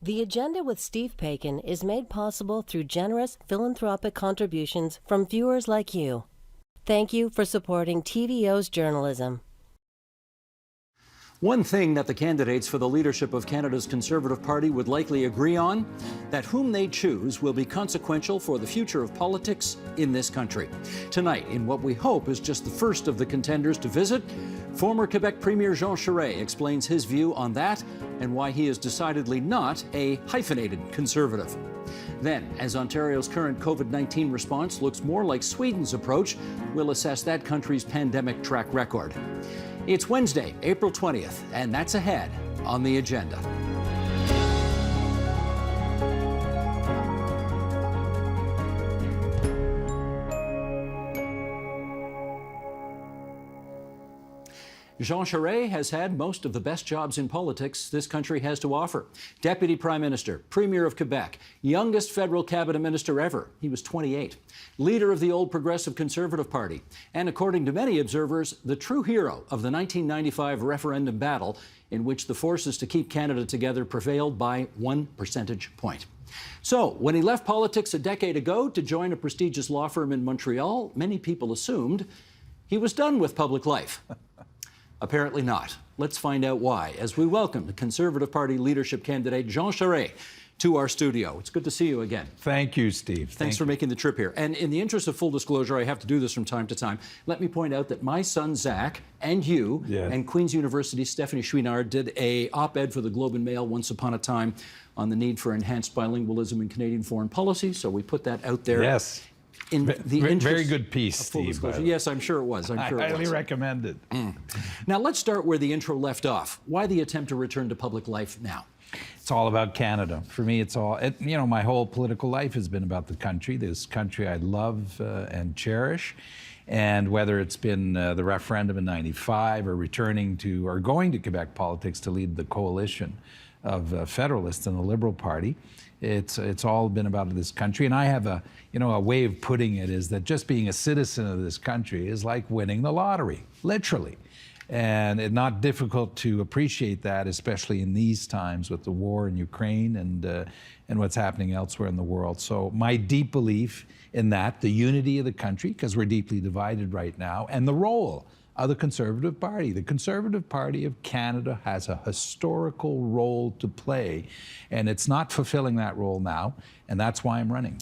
The Agenda with Steve Paikin is made possible through generous philanthropic contributions from viewers like you. Thank you for supporting TVO's journalism. One thing that the candidates for the leadership of Canada's Conservative Party would likely agree on, that whom they choose will be consequential for the future of politics in this country. Tonight, in what we hope is just the first of the contenders to visit, former Quebec Premier Jean Charest explains his view on that and why he is decidedly not a hyphenated Conservative. Then, as Ontario's current COVID-19 response looks more like Sweden's approach, we'll assess that country's pandemic track record. It's Wednesday, April 20th, and that's ahead on the agenda. Jean Charest has had most of the best jobs in politics this country has to offer. Deputy Prime Minister, Premier of Quebec, youngest federal cabinet minister ever. He was 28. Leader of the old Progressive Conservative Party. And according to many observers, the true hero of the 1995 referendum battle in which the forces to keep Canada together prevailed by 1 percentage point. So, when he left politics a decade ago to join a prestigious law firm in Montreal, many people assumed he was done with public life. Apparently not. Let's find out why as we welcome the Conservative Party leadership candidate Jean Charest to our studio. It's good to see you again. Thank you, Steve. Thanks for making the trip here. And in the interest of full disclosure, I have to do this from time to time. Let me point out that my son Zach and you and Queen's University Stephanie Chouinard did a op-ed for the Globe and Mail once upon a time on the need for enhanced bilingualism in Canadian foreign policy. So we put that out there. Yes. In the interest very good piece, of full Steve. disclosure. Yes, I'm sure it was. I highly recommend it. Now let's start where the intro left off. Why the attempt to return to public life now? It's all about Canada. For me, it's all, my whole political life has been about the country, this country I love and cherish. And whether it's been the referendum in '95 or returning to or going to Quebec politics to lead the coalition of Federalists and the Liberal Party, it's all been about this country. And I have a way of putting it is that just being a citizen of this country is like winning the lottery, literally. And it's not difficult to appreciate that, especially in these times with the war in Ukraine and what's happening elsewhere in the world. So my deep belief in that, the unity of the country, because we're deeply divided right now, and the role of the Conservative Party. The Conservative Party of Canada has a historical role to play, and it's not fulfilling that role now, and that's why I'm running.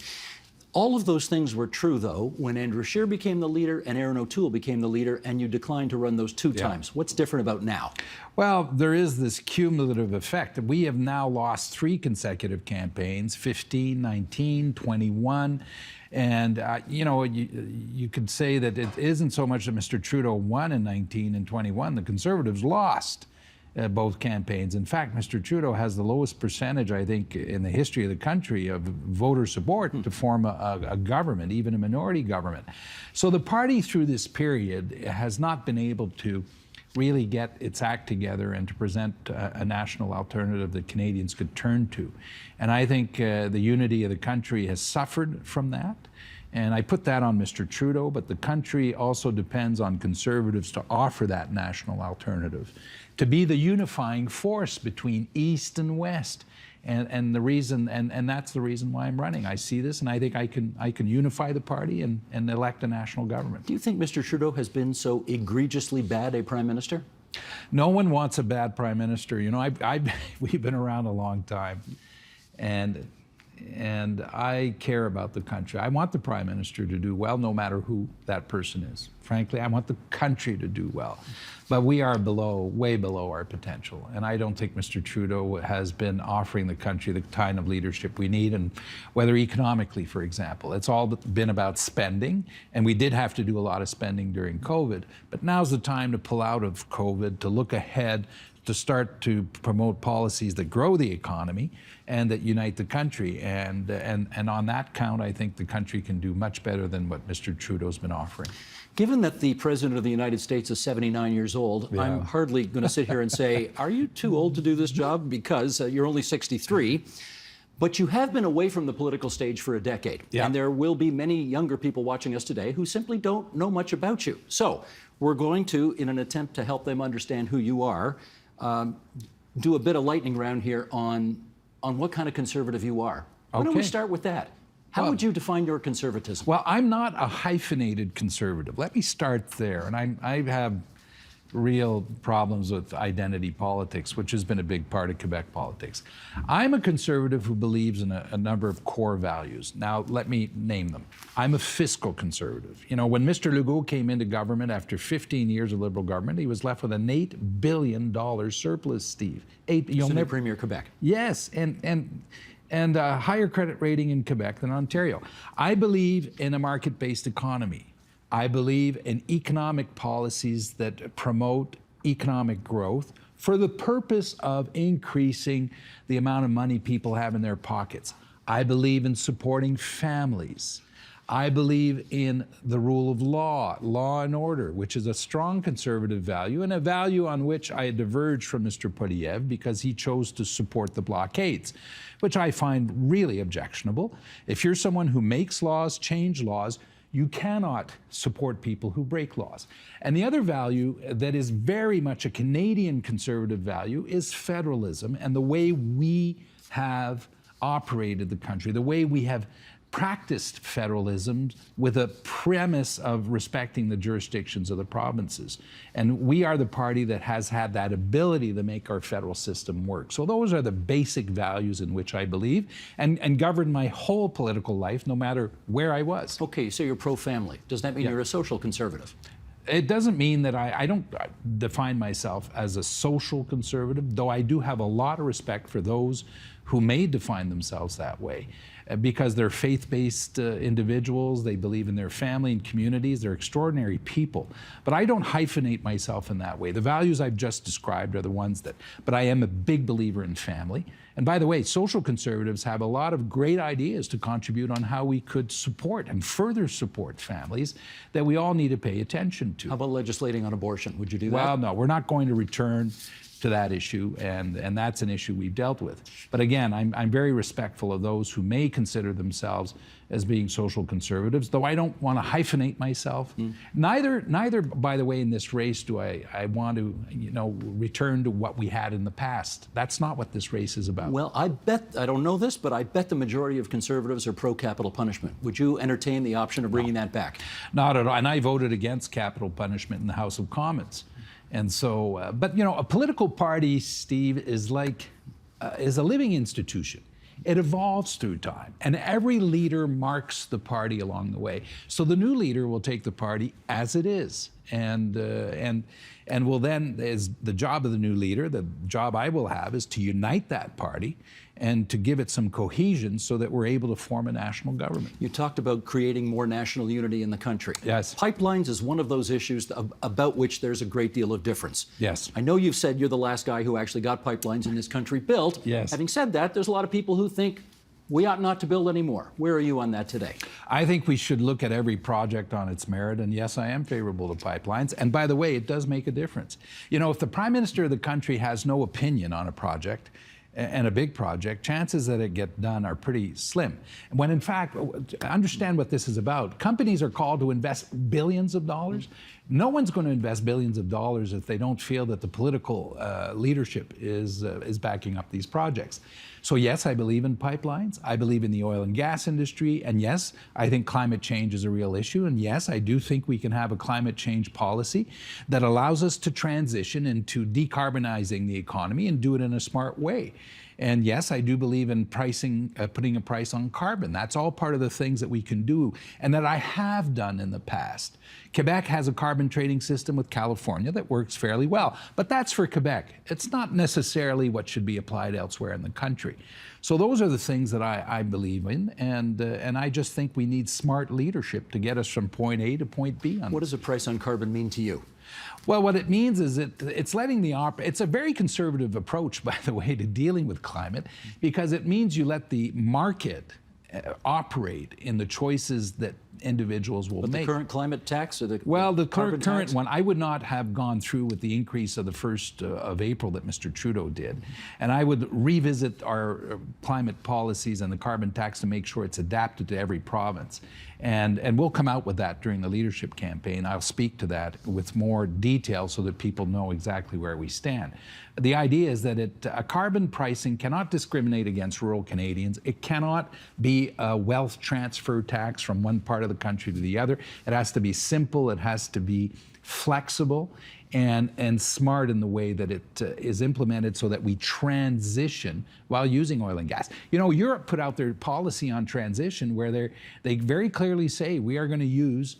All of those things were true, though, when Andrew Scheer became the leader and Aaron O'Toole became the leader, and you declined to run those two times. What's different about now? Well, there is this cumulative effect. We have now lost 3 consecutive campaigns, 15, 19, 21. And, you could say that it isn't so much that Mr. Trudeau won in 19 and 21. The Conservatives lost both campaigns. In fact, Mr. Trudeau has the lowest percentage, I think, in the history of the country of voter support to form a government, even a minority government. So the party through this period has not been able to really get its act together and to present a national alternative that Canadians could turn to. And I think the unity of the country has suffered from that. And I put that on Mr. Trudeau, but the country also depends on Conservatives to offer that national alternative, to be the unifying force between East and West. And the reason, and that's the reason why I'm running. I see this, and I think I can unify the party and elect a national government. Do you think Mr. Trudeau has been so egregiously bad a prime minister? No one wants a bad prime minister. We've been around a long time, and I care about the country. I want the prime minister to do well, no matter who that person is. Frankly, I want the country to do well. But we are way below our potential. And I don't think Mr. Trudeau has been offering the country the kind of leadership we need, and whether economically, for example. It's all been about spending, and we did have to do a lot of spending during COVID. But now's the time to pull out of COVID, to look ahead, to start to promote policies that grow the economy and that unite the country. And on that count, I think the country can do much better than what Mr. Trudeau's been offering. Given that the President of the United States is 79 years old, I'm hardly going to sit here and say, are you too old to do this job? Because you're only 63. But you have been away from the political stage for a decade. And there will be many younger people watching us today who simply don't know much about you. So we're going to, in an attempt to help them understand who you are, do a bit of lightning round here on on what kind of conservative you are. Why don't we start with that? How would you define your conservatism? Well, I'm not a hyphenated conservative. Let me start there. And I have real problems with identity politics, which has been a big part of Quebec politics. I'm a conservative who believes in a number of core values. Now, let me name them. I'm a fiscal conservative. You know, when Mr. Legault came into government after 15 years of Liberal government, he was left with an $8 billion surplus, Steve. You'll Premier of Quebec. Yes, and a higher credit rating in Quebec than Ontario. I believe in a market-based economy. I believe in economic policies that promote economic growth for the purpose of increasing the amount of money people have in their pockets. I believe in supporting families. I believe in the rule of law, law and order, which is a strong conservative value and a value on which I diverge from Mr. Poilievre because he chose to support the blockades, which I find really objectionable. If you're someone who makes laws, change laws, you cannot support people who break laws. And the other value that is very much a Canadian conservative value is federalism and the way we have operated the country, the way we have practiced federalism with a premise of respecting the jurisdictions of the provinces. And we are the party that has had that ability to make our federal system work. So those are the basic values in which I believe and govern my whole political life, no matter where I was. Okay, so you're pro-family. Does that mean you're a social conservative? It doesn't mean that I don't define myself as a social conservative, though I do have a lot of respect for those who may define themselves that way because they're faith-based individuals, they believe in their family and communities, they're extraordinary people. But I don't hyphenate myself in that way. The values I've just described are the ones that, but I am a big believer in family. And by the way, social conservatives have a lot of great ideas to contribute on how we could support and further support families that we all need to pay attention to. How about legislating on abortion? Would you do that? Well, no, we're not going to return to that issue, and that's an issue we've dealt with. But again, I'm very respectful of those who may consider themselves as being social conservatives, though I don't want to hyphenate myself. Neither, by the way, in this race do I want to, return to what we had in the past. That's not what this race is about. Well, I don't know this, but I bet the majority of conservatives are pro-capital punishment. Would you entertain the option of bringing that back? Not at all, and I voted against capital punishment in the House of Commons. And so, but a political party, Steve, is a living institution. It evolves through time, and every leader marks the party along the way. So the new leader will take the party as it is, and will then, as the job of the new leader, the job I will have is to unite that party and to give it some cohesion so that we're able to form a national government. You talked about creating more national unity in the country. Yes. Pipelines is one of those issues about which there's a great deal of difference. Yes. I know you've said you're the last guy who actually got pipelines in this country built. Yes. Having said that, there's a lot of people who think we ought not to build anymore. Where are you on that today? I think we should look at every project on its merit, and yes, I am favorable to pipelines. And by the way, it does make a difference. If the Prime Minister of the country has no opinion on a project, and a big project, chances that it get done are pretty slim. When in fact, understand what this is about. Companies are called to invest billions of dollars. No one's going to invest billions of dollars if they don't feel that the political leadership is backing up these projects. So yes, I believe in pipelines. I believe in the oil and gas industry. And yes, I think climate change is a real issue. And yes, I do think we can have a climate change policy that allows us to transition into decarbonizing the economy and do it in a smart way. And yes, I do believe in pricing, putting a price on carbon. That's all part of the things that we can do and that I have done in the past. Quebec has a carbon trading system with California that works fairly well, but that's for Quebec. It's not necessarily what should be applied elsewhere in the country. So those are the things that I believe in, and I just think we need smart leadership to get us from point A to point B. What does a price on carbon mean to you? Well, what it means is it's letting it's a very conservative approach, by the way, to dealing with climate, because it means you let the market operate in the choices that individuals will make. The current climate tax, or the current one, I would not have gone through with the increase of the 1st of April that Mr. Trudeau did. And I would revisit our climate policies and the carbon tax to make sure it's adapted to every province. And we'll come out with that during the leadership campaign. I'll speak to that with more detail so that people know exactly where we stand. The idea is that carbon pricing cannot discriminate against rural Canadians. It cannot be a wealth transfer tax from one part of the country to the other. It has to be simple. It has to be flexible and smart in the way that it is implemented so that we transition while using oil and gas. You know, Europe put out their policy on transition where they very clearly say we are going to use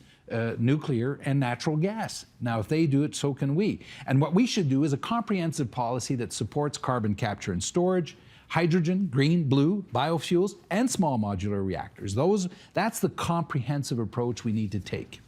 nuclear and natural gas. Now, if they do it, so can we. And what we should do is a comprehensive policy that supports carbon capture and storage, hydrogen, green, blue, biofuels, and small modular reactors. That's the comprehensive approach we need to take.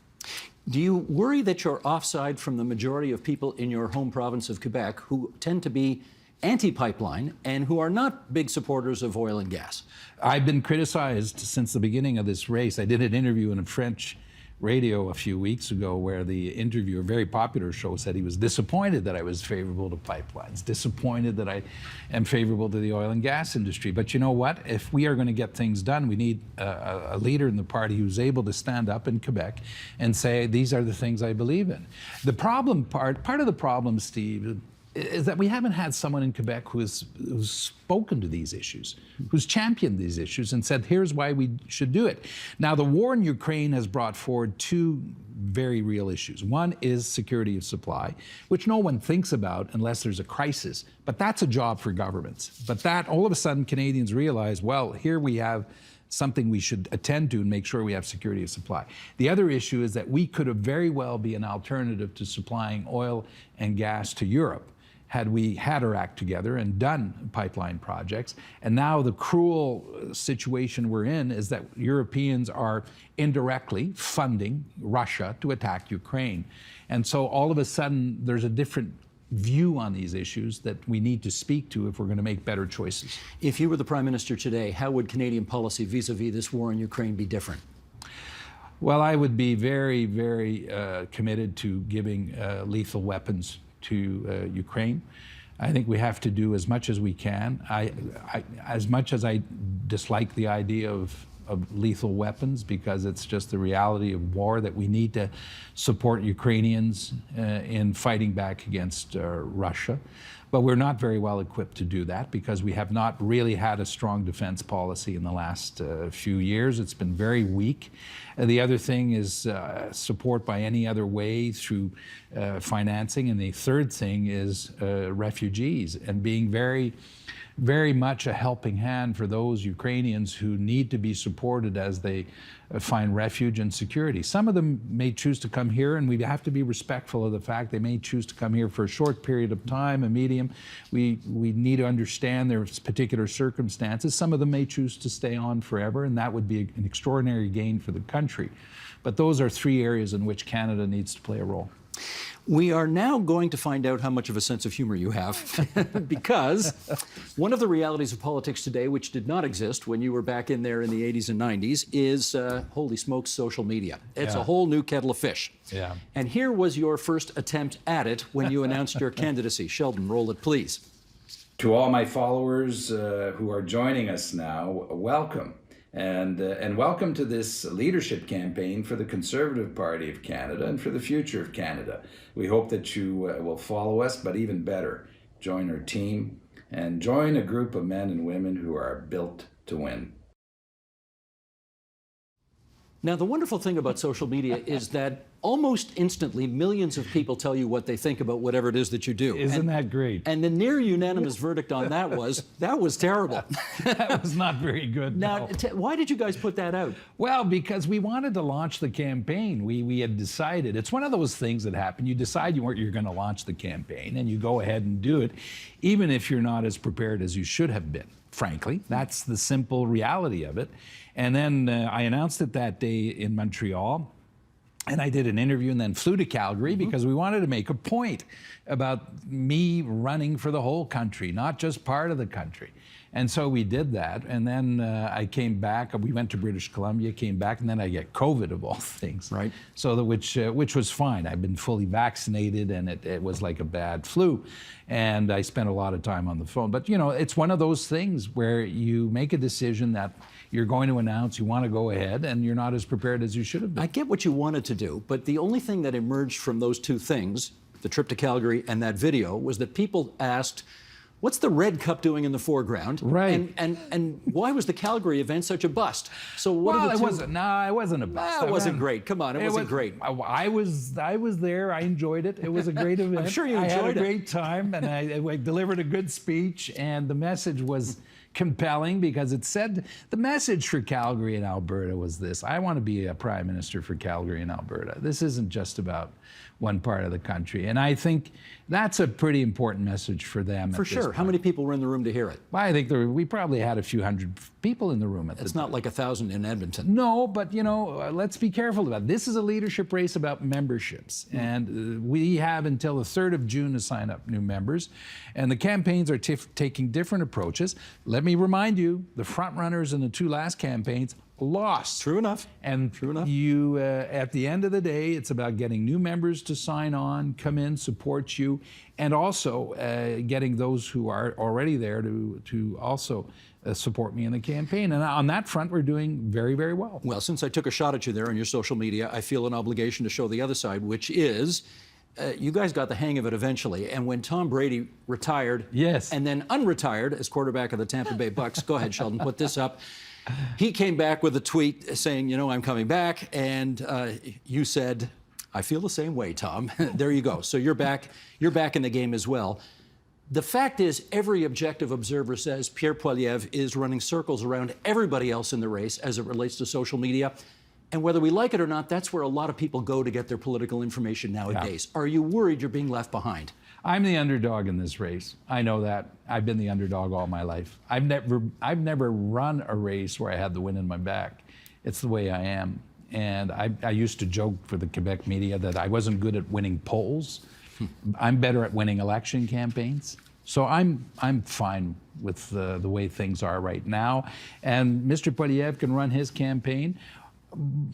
Do you worry that you're offside from the majority of people in your home province of Quebec who tend to be anti-pipeline and who are not big supporters of oil and gas? I've been criticized since the beginning of this race. I did an interview in French radio a few weeks ago where the interviewer, a very popular show, said he was disappointed that I was favorable to pipelines, disappointed that I am favorable to the oil and gas industry. But you know what? If we are going to get things done, we need a leader in the party who's able to stand up in Quebec and say, these are the things I believe in. The problem part of the problem, Steve, is that we haven't had someone in Quebec who's spoken to these issues, who's championed these issues and said, here's why we should do it. Now, the war in Ukraine has brought forward two very real issues. One is security of supply, which no one thinks about unless there's a crisis, but that's a job for governments. But that, all of a sudden, Canadians realize, well, here we have something we should attend to and make sure we have security of supply. The other issue is that we could have very well be an alternative to supplying oil and gas to Europe had we had our act together and done pipeline projects. And now the cruel situation we're in is that Europeans are indirectly funding Russia to attack Ukraine. And so all of a sudden, there's a different view on these issues that we need to speak to if we're going to make better choices. If you were the Prime Minister today, how would Canadian policy vis-a-vis this war in Ukraine be different? Well, I would be very, very committed to giving lethal weapons to Ukraine. I think we have to do as much as we can. As much as I dislike the idea of lethal weapons, because it's just the reality of war, that we need to support Ukrainians in fighting back against Russia. But we're not very well equipped to do that because we have not really had a strong defense policy in the last few years. It's been very weak. The other thing is support by any other way through financing. And the third thing is refugees and being very, very much a helping hand for those Ukrainians who need to be supported as they find refuge and security. Some of them may choose to come here, and we have to be respectful of the fact they may choose to come here for a short period of time, a medium. We need to understand their particular circumstances. Some of them may choose to stay on forever, and that would be an extraordinary gain for the country. But those are three areas in which Canada needs to play a role. We are now going to find out how much of a sense of humor you have, because one of the realities of politics today, which did not exist when you were back in there in the 80s and 90s, is, holy smokes, social media. It's a whole new kettle of fish. Yeah. And here was your first attempt at it when you announced your candidacy. Sheldon, roll it, please. To all my followers who are joining us now, welcome. And welcome to this leadership campaign for the Conservative Party of Canada and for the future of Canada. We hope that you will follow us, but even better, join our team and join a group of men and women who are built to win. Now, the wonderful thing about social media is that almost instantly, millions of people tell you what they think about whatever it is that you do. Isn't that great? And the near unanimous verdict on that was terrible. That was not very good. Now, no. Why did you guys put that out? Well, because we wanted to launch the campaign. We had decided. It's one of those things that happen. You decide you're going to launch the campaign, and you go ahead and do it, even if you're not as prepared as you should have been. Frankly, that's the simple reality of it. And then I announced it that day in Montreal. And I did an interview and then flew to Calgary because we wanted to make a point about me running for the whole country, not just part of the country. And so we did that. And then I came back. We went to British Columbia, came back, and then I get COVID of all things. Right. So which was fine. I've been fully vaccinated, and it was like a bad flu. And I spent a lot of time on the phone. But, you know, it's one of those things where you make a decision that you're going to announce, you want to go ahead, and you're not as prepared as you should have been. I get what you wanted to do, but the only thing that emerged from those two things, the trip to Calgary and that video, was that people asked, what's the Red Cup doing in the foreground? Right. And why was the Calgary event such a bust? So what Well, are the two? it wasn't a bust. It wasn't great. Come on, it wasn't great. I was there. I enjoyed it. It was a great event. I'm sure you I enjoyed had it. a great time, and I delivered a good speech, and the message was compelling because it said the message for Calgary and Alberta was this: I want to be a prime minister for Calgary and Alberta. This isn't just about one part of the country, and I think that's a pretty important message for them. For sure. How many people were in the room to hear it? I think we probably had a few hundred people in the room at the time. It's not like 1,000 in Edmonton. No, but you know, let's be careful about it. This is a leadership race about memberships, and we have until the 3rd of June to sign up new members, and the campaigns are taking different approaches. Let me remind you, the front runners in the 2 last campaigns lost. True enough. And True enough. you, at the end of the day, it's about getting new members to sign on, come in, support you, and also getting those who are already there to also support me in the campaign. And on that front, we're doing very, very well. Well, since I took a shot at you there on your social media, I feel an obligation to show the other side, which is you guys got the hang of it eventually. And when Tom Brady retired, Yes, and then unretired as quarterback of the Tampa Bay Bucks, go ahead, Sheldon, put this up. He came back with a tweet saying, you know, I'm coming back. And you said, I feel the same way, Tom. There you go. So you're back in the game as well. The fact is, every objective observer says Pierre Poilievre is running circles around everybody else in the race as it relates to social media. And whether we like it or not, that's where a lot of people go to get their political information nowadays. Yeah. Are you worried you're being left behind? I'm the underdog in this race. I know that. I've been the underdog all my life. I've never run a race where I had the wind in my back. It's the way I am. And I used to joke for the Quebec media that I wasn't good at winning polls. I'm better at winning election campaigns. So I'm fine with the way things are right now. And Mr. Poilievre can run his campaign.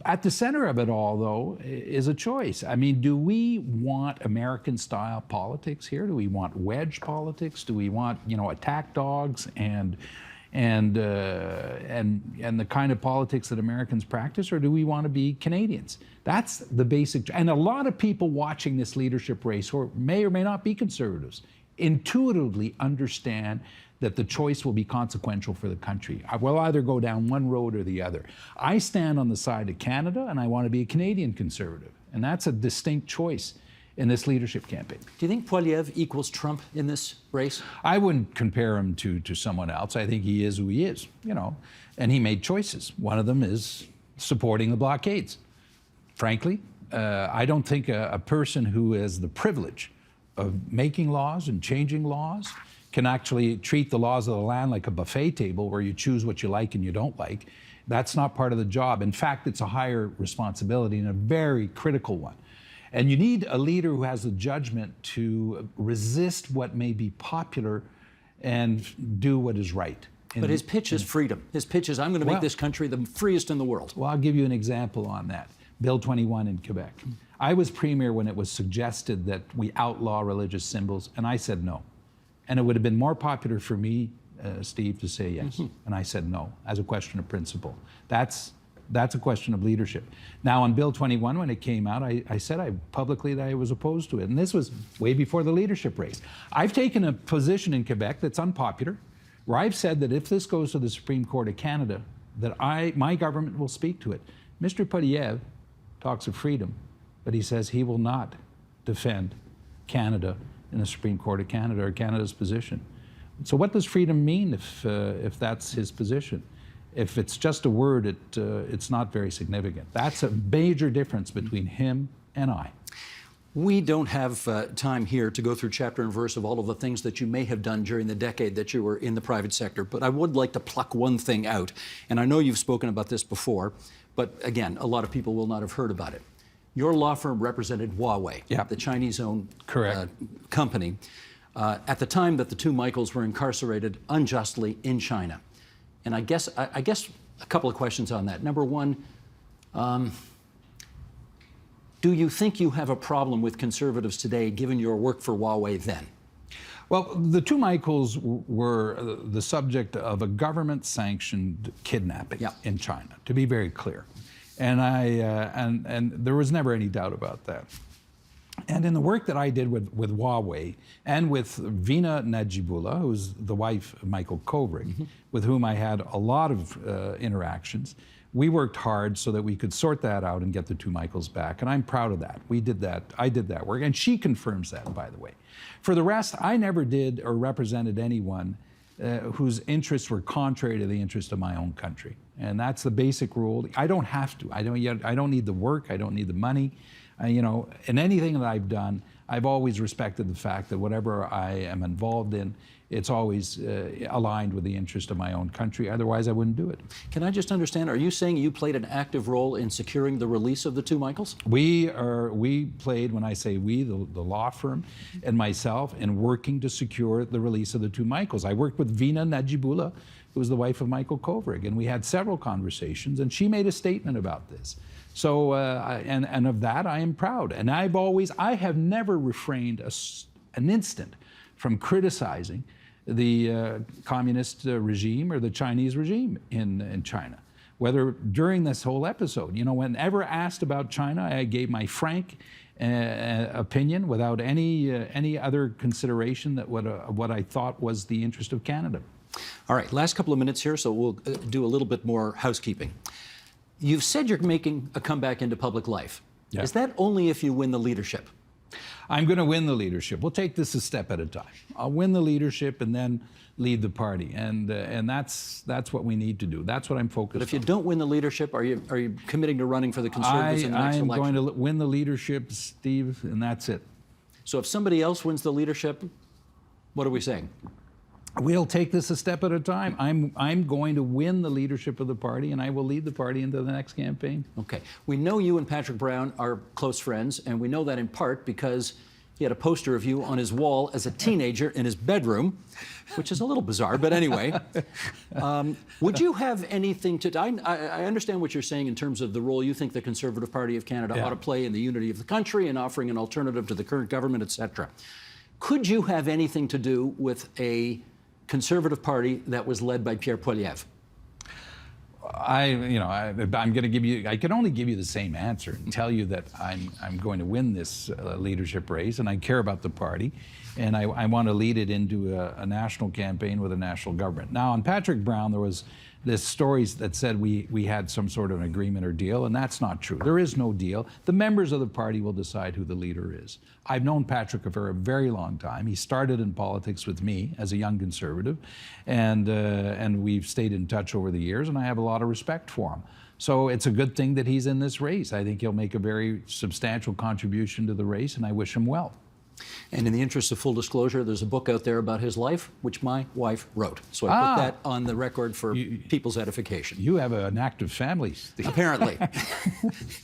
At the center of it all, though, is a choice. I mean, do we want American-style politics here? Do we want wedge politics? Do we want, you know, attack dogs and the kind of politics that Americans practice, or do we want to be Canadians? That's the basic. And a lot of people watching this leadership race, who may or may not be conservatives, intuitively understand that the choice will be consequential for the country. I will either go down one road or the other. I stand on the side of Canada, and I want to be a Canadian conservative. And that's a distinct choice in this leadership campaign. Do you think Poilievre equals Trump in this race? I wouldn't compare him to someone else. I think he is who he is, you know, and he made choices. One of them is supporting the blockades. Frankly, I don't think a person who has the privilege of making laws and changing laws can actually treat the laws of the land like a buffet table where you choose what you like and you don't like. That's not part of the job. In fact, it's a higher responsibility and a very critical one. And you need a leader who has the judgment to resist what may be popular and do what is right. But his pitch is freedom. His pitch is, I'm going to make this country the freest in the world. Well, I'll give you an example on that. Bill 21 in Quebec. I was premier when it was suggested that we outlaw religious symbols, and I said no. And it would have been more popular for me, Steve, to say yes. And I said no, as a question of principle. That's a question of leadership. Now, on Bill 21, when it came out, I said publicly that I was opposed to it. And this was way before the leadership race. I've taken a position in Quebec that's unpopular, where I've said that if this goes to the Supreme Court of Canada, that my government will speak to it. Mr. Poilievre talks of freedom, but he says he will not defend Canada in the Supreme Court of Canada or Canada's position. So what does freedom mean if that's his position? If it's just a word, it's not very significant. That's a major difference between him and I. We don't have time here to go through chapter and verse of all of the things that you may have done during the decade that you were in the private sector, but I would like to pluck one thing out. And I know you've spoken about this before, but again, a lot of people will not have heard about it. Your law firm represented Huawei, the Chinese-owned company. at the time that the two Michaels were incarcerated unjustly in China. And I guess a couple of questions on that. Number one, do you think you have a problem with conservatives today, given your work for Huawei then? Well, the two Michaels were the subject of a government-sanctioned kidnapping in China, to be very clear. And and there was never any doubt about that. And in the work that I did with Huawei and with Veena Najibullah, who's the wife of Michael Kovrig, with whom I had a lot of interactions, we worked hard so that we could sort that out and get the two Michaels back. And I'm proud of that. We did that. I did that work. And she confirms that, by the way. For the rest, I never did or represented anyone whose interests were contrary to the interest of my own country. And that's the basic rule. I don't have to. I don't need the work. I don't need the money. You know, in anything that I've done, I've always respected the fact that whatever I am involved in, it's always aligned with the interest of my own country. Otherwise, I wouldn't do it. Can I just understand, are you saying you played an active role in securing the release of the two Michaels? We played, when I say we, the law firm and myself, in working to secure the release of the two Michaels. I worked with Veena Najibullah, who was the wife of Michael Kovrig, and we had several conversations, and she made a statement about this. So, and of that, I am proud. And I have never refrained an instant from criticizing the communist regime or the Chinese regime in China. Whether during this whole episode, you know, whenever asked about China, I gave my frank opinion without any other consideration that what I thought was the interest of Canada. All right, last couple of minutes here, so we'll do a little bit more housekeeping. You've said you're making a comeback into public life. Yeah. Is that only if you win the leadership? I'm going to win the leadership. We'll take this a step at a time. I'll win the leadership and then lead the party, and that's what we need to do. That's what I'm focused on. But if you don't win the leadership, are you committing to running for the Conservatives in the next election? I'm going to win the leadership, Steve, and that's it. So if somebody else wins the leadership, what are we saying? We'll take this a step at a time. I'm going to win the leadership of the party, and I will lead the party into the next campaign. Okay. We know you and Patrick Brown are close friends, and we know that in part because he had a poster of you on his wall as a teenager in his bedroom, which is a little bizarre, but anyway. Would you have anything to... I understand what you're saying in terms of the role you think the Conservative Party of Canada ought to play in the unity of the country and offering an alternative to the current government, etc. Could you have anything to do with a Conservative Party that was led by Pierre Poilievre? I'm going to give you, I can only give you the same answer and tell you that I'm going to win this leadership race, and I care about the party, and I want to lead it into a national campaign with a national government. Now, on Patrick Brown, there was this stories that said we had some sort of an agreement or deal, and that's not true. There is no deal. The members of the party will decide who the leader is. I've known Patrick for a very long time. He started in politics with me as a young Conservative, and we've stayed in touch over the years, and I have a lot of respect for him. So it's a good thing that he's in this race. I think he'll make a very substantial contribution to the race, and I wish him well. And in the interest of full disclosure, there's a book out there about his life, which my wife wrote. So I put that on the record for people's edification. You have an active family, Steve. Apparently,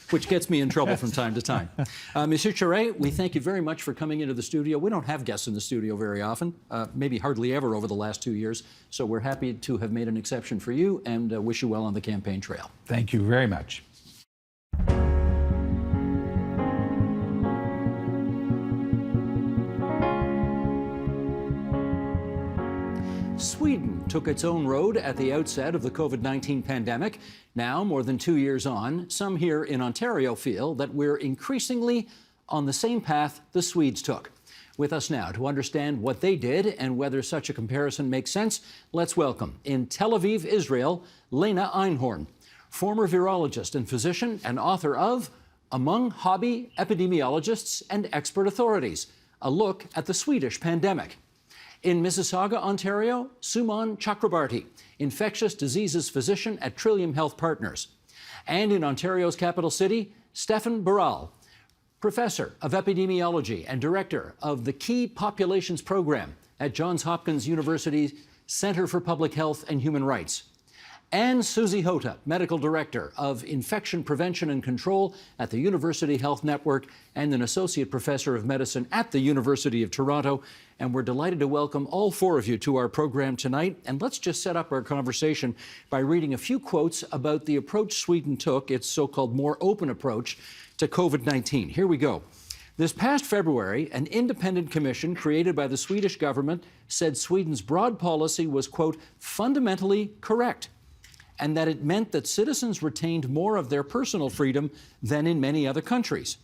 which gets me in trouble from time to time. Monsieur Charest, we thank you very much for coming into the studio. We don't have guests in the studio very often, maybe hardly ever over the last 2 years. So we're happy to have made an exception for you and wish you well on the campaign trail. Thank you very much. Sweden took its own road at the outset of the COVID-19 pandemic. Now, more than 2 years on, some here in Ontario feel that we're increasingly on the same path the Swedes took. With us now to understand what they did and whether such a comparison makes sense, let's welcome, in Tel Aviv, Israel, Lena Einhorn, former virologist and physician and author of Among Hobby Epidemiologists and Expert Authorities, a look at the Swedish pandemic. In Mississauga, Ontario, Suman Chakrabarti, infectious diseases physician at Trillium Health Partners. And in Ontario's capital city, Stefan Baral, professor of epidemiology and director of the Key Populations Program at Johns Hopkins University's Center for Public Health and Human Rights. and Susie Hota, Medical Director of Infection Prevention and Control at the University Health Network and an Associate Professor of Medicine at the University of Toronto. And we're delighted to welcome all four of you to our program tonight. And let's just set up our conversation by reading a few quotes about the approach Sweden took, its so-called more open approach to COVID-19. Here we go. This past February, an independent commission created by the Swedish government said Sweden's broad policy was, quote, fundamentally correct, and that it meant that citizens retained more of their personal freedom than in many other countries.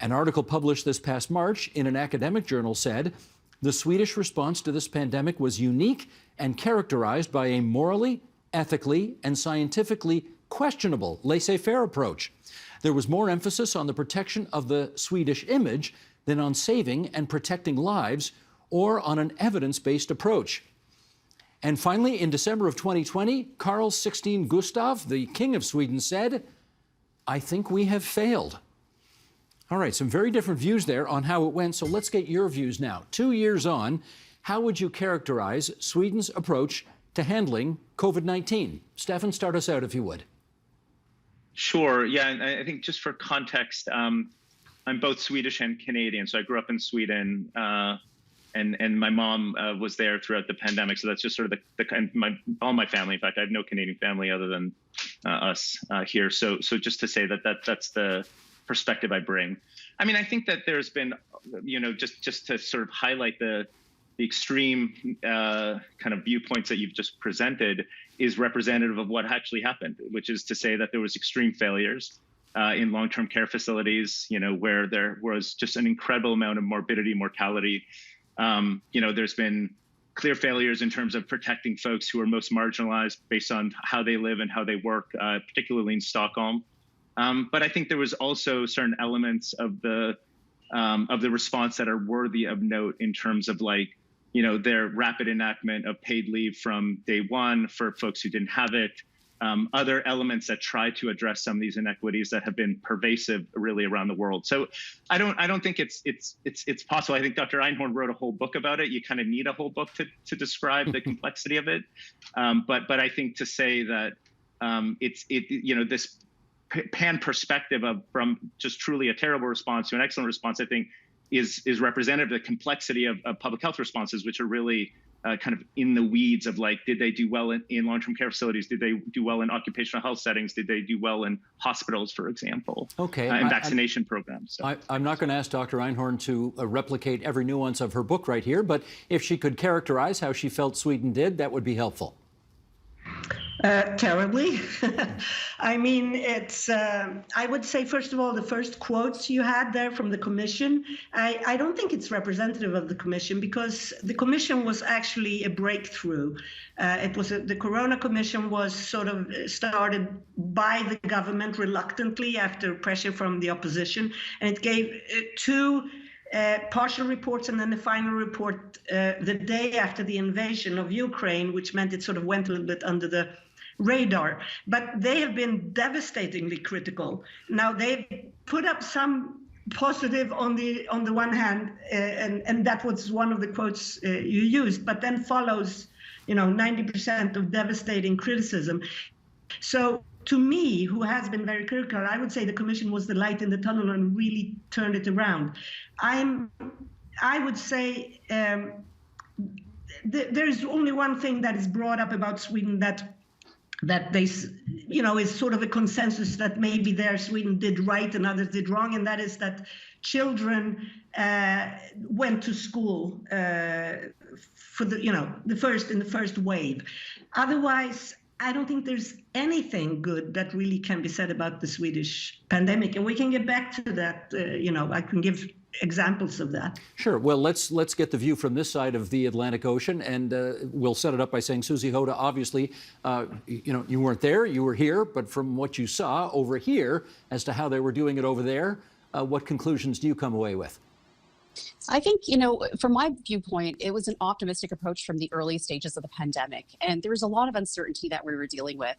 An article published this past March in an academic journal said the Swedish response to this pandemic was unique and characterized by a morally, ethically, and scientifically questionable laissez-faire approach. There was more emphasis on the protection of the Swedish image than on saving and protecting lives or on an evidence-based approach. And finally, in December of 2020, Carl XVI Gustaf, the King of Sweden, said, I think we have failed. All right, some very different views there on how it went, so let's get your views now. 2 years on, how would you characterize Sweden's approach to handling COVID-19? Stefan, start us out if you would. Sure, yeah, and I think just for context, I'm both Swedish and Canadian, so I grew up in Sweden, and my mom was there throughout the pandemic. So that's just sort of all my family. In fact, I have no Canadian family other than us here. So just to say that's the perspective I bring. I mean, I think that there's been, just to sort of highlight the extreme kind of viewpoints that you've just presented is representative of what actually happened, which is to say that there was extreme failures in long-term care facilities, where there was just an incredible amount of morbidity, mortality. There's been clear failures in terms of protecting folks who are most marginalized based on how they live and how they work, particularly in Stockholm. But I think there was also certain elements of the response that are worthy of note in terms of their rapid enactment of paid leave from day one for folks who didn't have it. Other elements that try to address some of these inequities that have been pervasive really around the world. So I don't think it's possible. I think Dr. Einhorn wrote a whole book about it. You kind of need a whole book to describe the complexity of it. But I think to say that this pan perspective from just truly a terrible response to an excellent response, I think is representative of the complexity of public health responses, which are really kind of in the weeds of did they do well in long-term care facilities? Did they do well in occupational health settings? Did they do well in hospitals, for example? Okay. And vaccination programs. So. I'm not going to ask Dr. Einhorn to replicate every nuance of her book right here, but if she could characterize how she felt Sweden did, that would be helpful. Terribly. I mean, it's, I would say, first of all, the first quotes you had there from the Commission, I don't think it's representative of the Commission because the Commission was actually a breakthrough. The Corona Commission was sort of started by the government reluctantly after pressure from the opposition, and it gave two partial reports and then the final report the day after the invasion of Ukraine, which meant it sort of went a little bit under the radar. But they have been devastatingly critical. Now they've put up some positive on the one hand, and that was one of the quotes you used, but then follows 90% of devastating criticism. So to me, who has been very critical, I would say the Commission was the light in the tunnel and really turned it around. I would say there's only one thing that is brought up about Sweden that they, is sort of a consensus that maybe there Sweden did right and others did wrong, and that is that children went to school for the first wave. Otherwise, I don't think there's anything good that really can be said about the Swedish pandemic, and we can get back to that. I can give examples of that. Sure. Well, let's get the view from this side of the Atlantic Ocean, and we'll set it up by saying, Susie Hota, obviously, you weren't there, you were here, but from what you saw over here as to how they were doing it over there, what conclusions do you come away with? I think, from my viewpoint, it was an optimistic approach from the early stages of the pandemic. And there was a lot of uncertainty that we were dealing with.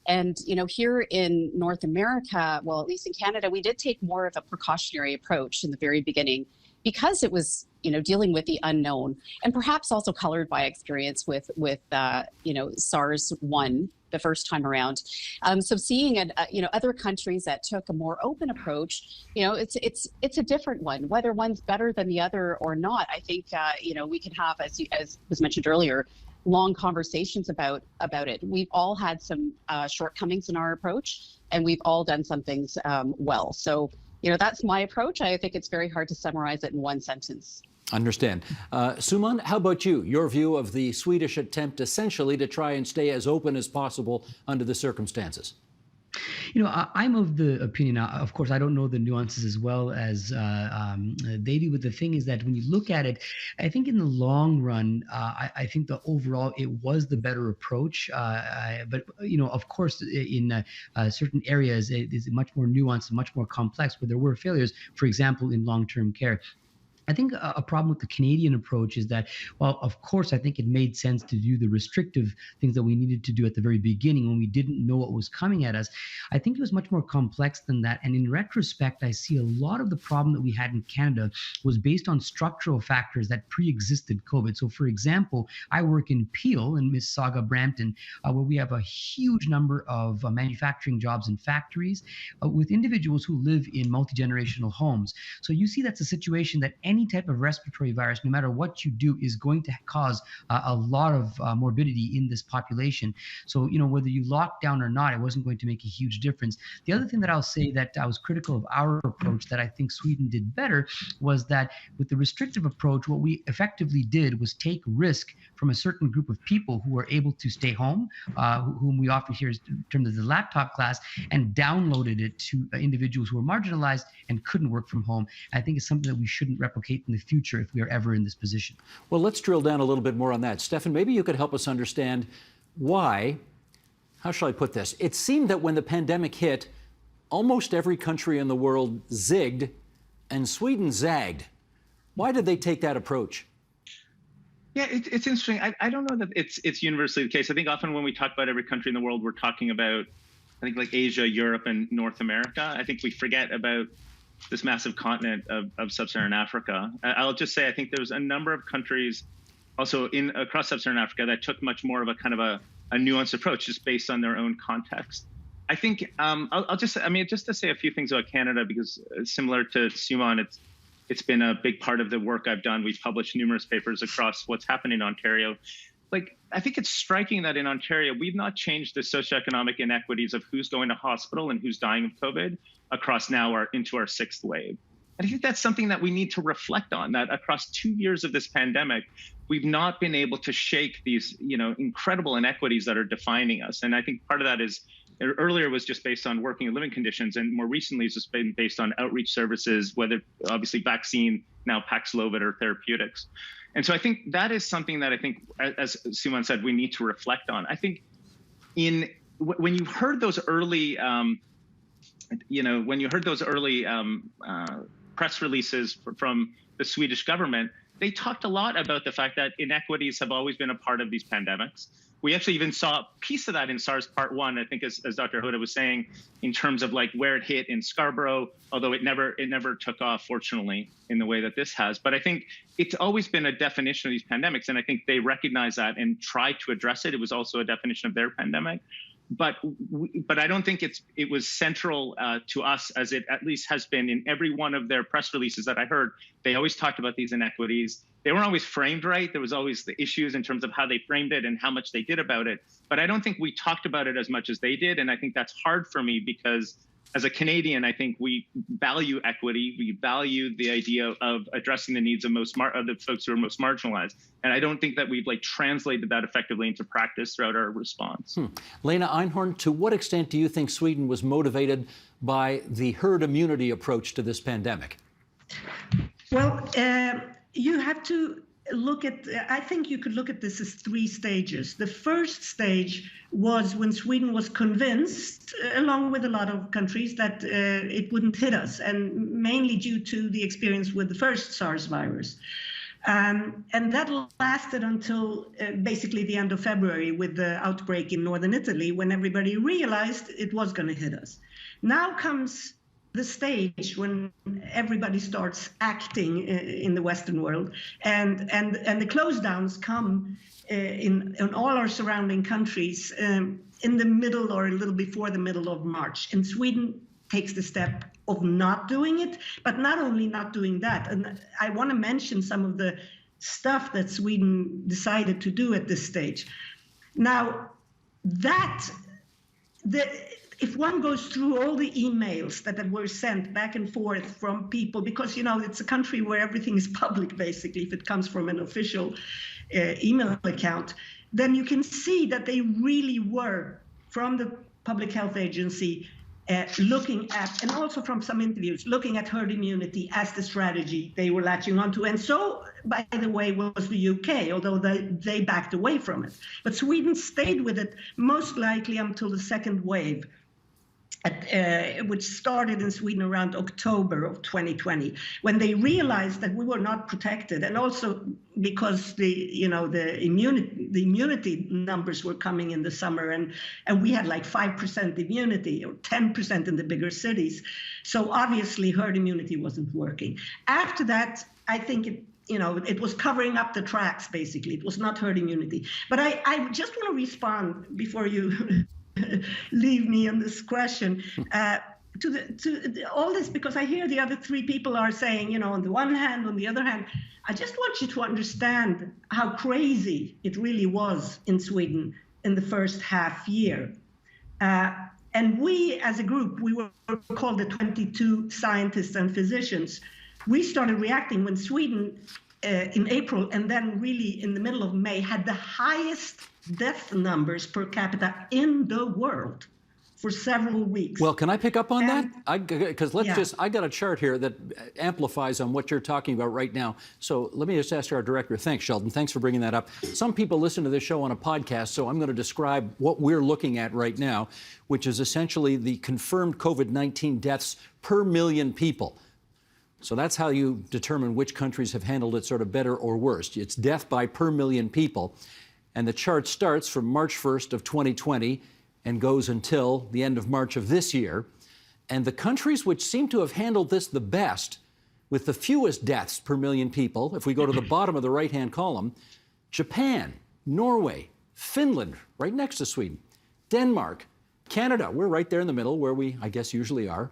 And, here in North America, well, at least in Canada, we did take more of a precautionary approach in the very beginning because it was dealing with the unknown, and perhaps also colored by experience with SARS-1 the first time around. So seeing other countries that took a more open approach, it's a different one. Whether one's better than the other or not, I think we can have, as was mentioned earlier, long conversations about it. We've all had some shortcomings in our approach, and we've all done some things well. So that's my approach. I think it's very hard to summarize it in one sentence. Understand. Suman, how about you? Your view of the Swedish attempt essentially to try and stay as open as possible under the circumstances? I'm of the opinion, of course, I don't know the nuances as well as they do, but the thing is that when you look at it, I think in the long run, I think that overall it was the better approach. But, of course, in certain areas, it is much more nuanced and much more complex where there were failures, for example, in long-term care. I think a problem with the Canadian approach is that, while of course I think it made sense to do the restrictive things that we needed to do at the very beginning when we didn't know what was coming at us, I think it was much more complex than that. And in retrospect, I see a lot of the problem that we had in Canada was based on structural factors that pre-existed COVID. So for example, I work in Peel in Mississauga, Brampton, where we have a huge number of manufacturing jobs in factories with individuals who live in multi-generational homes. So you see that's a situation that any type of respiratory virus, no matter what you do, is going to cause a lot of morbidity in this population. So, whether you lock down or not, it wasn't going to make a huge difference. The other thing that I'll say that I was critical of our approach that I think Sweden did better was that with the restrictive approach, what we effectively did was take risk from a certain group of people who were able to stay home, whom we often hear in terms of the laptop class, and downloaded it to individuals who were marginalized and couldn't work from home. I think it's something that we shouldn't replicate in the future if we are ever in this position. Well, let's drill down a little bit more on that. Stefan, maybe you could help us understand why, how shall I put this? It seemed that when the pandemic hit, almost every country in the world zigged and Sweden zagged. Why did they take that approach? Yeah, it's interesting. I don't know that it's universally the case. I think often when we talk about every country in the world, we're talking about, I think, like Asia, Europe, and North America. I think we forget about this massive continent of sub-Saharan Africa. I'll just say I think there's a number of countries also across sub-Saharan Africa that took much more of a kind of a nuanced approach just based on their own context. I think just to say a few things about Canada, because similar to Suman, it's been a big part of the work I've done. We've published numerous papers across what's happening in Ontario. I think it's striking that in Ontario, we've not changed the socioeconomic inequities of who's going to hospital and who's dying of COVID across now into our sixth wave. And I think that's something that we need to reflect on, that across 2 years of this pandemic, we've not been able to shake these, incredible inequities that are defining us. And I think part of that is, earlier was just based on working and living conditions, and more recently it's just been based on outreach services, whether obviously vaccine, now Paxlovid, or therapeutics. And so I think that is something that I think, as Suman said, we need to reflect on. I think when you heard those early, press releases from the Swedish government, they talked a lot about the fact that inequities have always been a part of these pandemics. We actually even saw a piece of that in SARS Part 1, I think, as Dr. Huda was saying, in terms of where it hit in Scarborough, although it never took off, fortunately, in the way that this has. But I think it's always been a definition of these pandemics, and I think they recognize that and tried to address it. It was also a definition of their pandemic. But I don't think it was central to us, as it at least has been in every one of their press releases that I heard. They always talked about these inequities. They weren't always framed right. There was always the issues in terms of how they framed it and how much they did about it. But I don't think we talked about it as much as they did. And I think that's hard for me because as a Canadian, I think we value equity. We value the idea of addressing the needs of the folks who are most marginalized. And I don't think that we've translated that effectively into practice throughout our response. Lena Einhorn, to what extent do you think Sweden was motivated by the herd immunity approach to this pandemic? Well, you have to look at, I think you could look at this as 3 stages. The first stage was when Sweden was convinced, along with a lot of countries, that it wouldn't hit us, and mainly due to the experience with the first SARS virus. And that lasted until basically the end of February with the outbreak in northern Italy, when everybody realized it was going to hit us. Now comes the stage when everybody starts acting in the Western world, and the close downs come in all our surrounding countries in the middle or a little before the middle of March. And Sweden takes the step of not doing it, but not only not doing that. And I want to mention some of the stuff that Sweden decided to do at this stage. Now, if one goes through all the emails that were sent back and forth from people, because, you know, it's a country where everything is public, basically, if it comes from an official email account, then you can see that they really were, from the Public Health Agency, looking at, and also from some interviews, looking at herd immunity as the strategy they were latching onto. And so, by the way, was the UK, although they backed away from it. But Sweden stayed with it most likely until the second wave, which started in Sweden around October of 2020, when they realized that we were not protected, and also because the immunity numbers were coming in the summer, and we had like 5% immunity or 10% in the bigger cities. So obviously herd immunity wasn't working. After that, I think it was covering up the tracks, basically. It was not herd immunity. But I just want to respond before you leave me on this question to all this, because I hear the other three people are saying, on the one hand, on the other hand, I just want you to understand how crazy it really was in Sweden in the first half year. And we, as a group, we were called the 22 scientists and physicians. We started reacting when Sweden in April, and then really in the middle of May, had the highest death numbers per capita in the world for several weeks. Well, can I pick up on that? Because I got a chart here that amplifies on what you're talking about right now. So let me just ask our director. Thanks, Sheldon. Thanks for bringing that up. Some people listen to this show on a podcast, so I'm going to describe what we're looking at right now, which is essentially the confirmed COVID-19 deaths per million people. So that's how you determine which countries have handled it sort of better or worse. It's death by per million people. And the chart starts from March 1st of 2020 and goes until the end of March of this year. And the countries which seem to have handled this the best, with the fewest deaths per million people, if we go to the bottom of the right-hand column, Japan, Norway, Finland, right next to Sweden, Denmark, Canada, we're right there in the middle where we, I guess, usually are.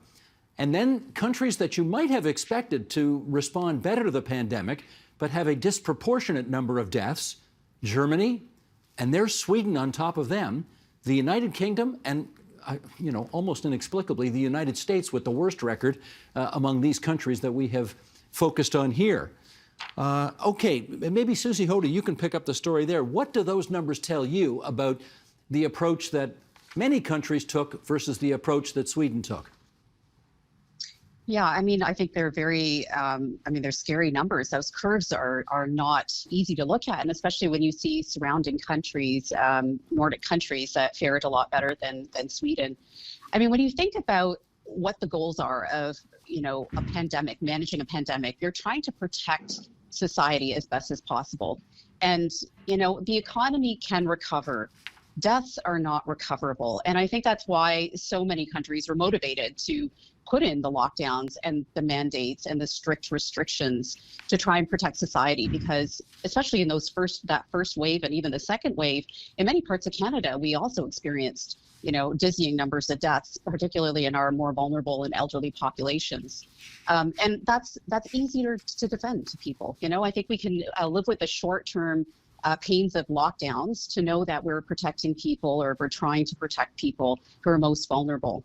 And then countries that you might have expected to respond better to the pandemic, but have a disproportionate number of deaths, Germany, and there's Sweden on top of them, the United Kingdom, and almost inexplicably, the United States with the worst record among these countries that we have focused on here. Okay, maybe Susie Hoda, you can pick up the story there. What do those numbers tell you about the approach that many countries took versus the approach that Sweden took? Yeah, I mean, I think they're very, they're scary numbers. Those curves are not easy to look at, and especially when you see surrounding countries, Nordic countries that fared a lot better than Sweden. I mean, when you think about what the goals are of, a pandemic, managing a pandemic, you're trying to protect society as best as possible. And, the economy can recover. Deaths are not recoverable. And I think that's why so many countries were motivated to put in the lockdowns and the mandates and the strict restrictions to try and protect society, because especially in that first wave and even the second wave, in many parts of Canada, we also experienced, dizzying numbers of deaths, particularly in our more vulnerable and elderly populations. And that's easier to defend to people. I think we can live with the short-term pains of lockdowns to know that we're protecting people, or we're trying to protect people who are most vulnerable.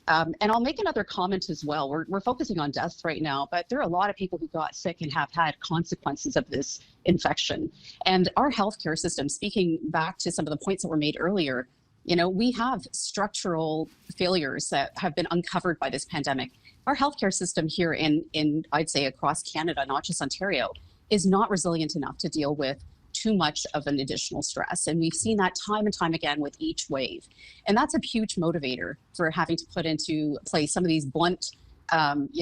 And I'll make another comment as well. We're focusing on deaths right now, but there are a lot of people who got sick and have had consequences of this infection. And our healthcare system, speaking back to some of the points that were made earlier, we have structural failures that have been uncovered by this pandemic. Our healthcare system here in I'd say across Canada, not just Ontario, is not resilient enough to deal with too much of an additional stress. And we've seen that time and time again with each wave. And that's a huge motivator for having to put into place some of these blunt,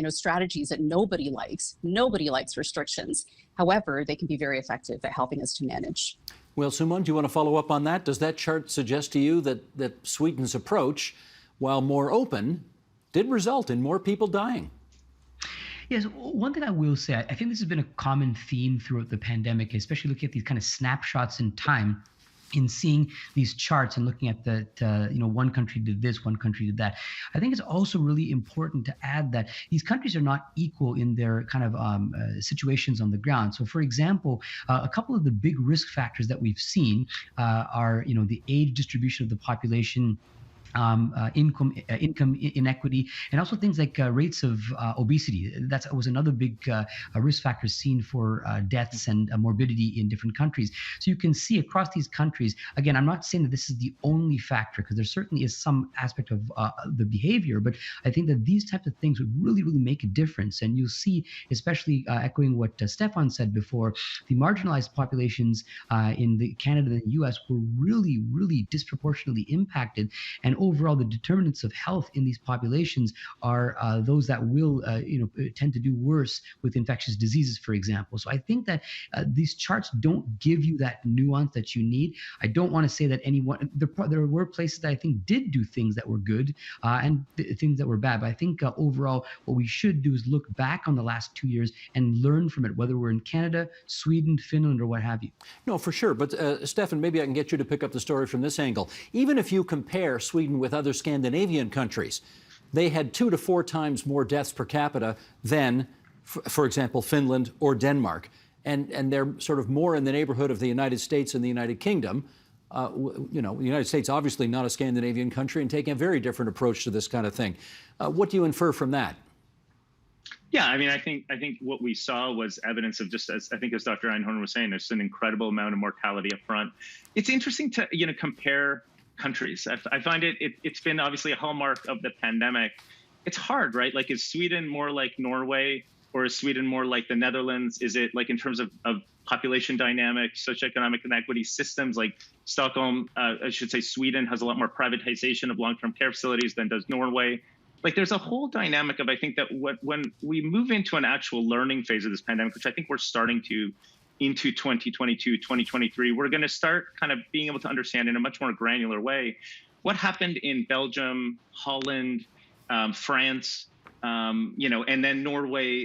strategies that nobody likes. Nobody likes restrictions. However, they can be very effective at helping us to manage. Well, Sumon, do you want to follow up on that? Does that chart suggest to you that Sweden's approach, while more open, did result in more people dying. Yes, one thing I will say, I think this has been a common theme throughout the pandemic, especially looking at these kind of snapshots in time, in seeing these charts and looking at that, one country did this, one country did that. I think it's also really important to add that these countries are not equal in their kind of situations on the ground. So, for example, a couple of the big risk factors that we've seen are, the age distribution of the population, income inequity, and also things like rates of obesity. That was another big risk factor seen for deaths and morbidity in different countries. So you can see across these countries, again, I'm not saying that this is the only factor, because there certainly is some aspect of the behavior, but I think that these types of things would really, really make a difference. And you'll see, especially echoing what Stefan said before, the marginalized populations in Canada and the US were really, really disproportionately impacted. And overall, the determinants of health in these populations are those that will, tend to do worse with infectious diseases, for example. So I think that these charts don't give you that nuance that you need. I don't want to say that there were places that I think did do things that were good and things that were bad. But I think overall, what we should do is look back on the last 2 years and learn from it, whether we're in Canada, Sweden, Finland, or what have you. No, for sure. But Stefan, maybe I can get you to pick up the story from this angle. Even if you compare Sweden with other Scandinavian countries, they had 2 to 4 times more deaths per capita than, for example, Finland or Denmark. And they're sort of more in the neighborhood of the United States and the United Kingdom. The United States, obviously not a Scandinavian country, and taking a very different approach to this kind of thing. What do you infer from that? Yeah, I mean, I think what we saw was evidence of just, as Dr. Einhorn was saying, there's an incredible amount of mortality up front. It's interesting to, compare countries. I find it's been obviously a hallmark of the pandemic. It's hard, right? Like, is Sweden more like Norway, or is Sweden more like the Netherlands? Is it like in terms of population dynamics, socioeconomic inequity systems, like Stockholm, Sweden has a lot more privatization of long-term care facilities than does Norway. Like, there's a whole dynamic of, I think that when we move into an actual learning phase of this pandemic, which I think we're starting to into 2022, 2023, we're going to start kind of being able to understand in a much more granular way what happened in Belgium, Holland, France, and then Norway,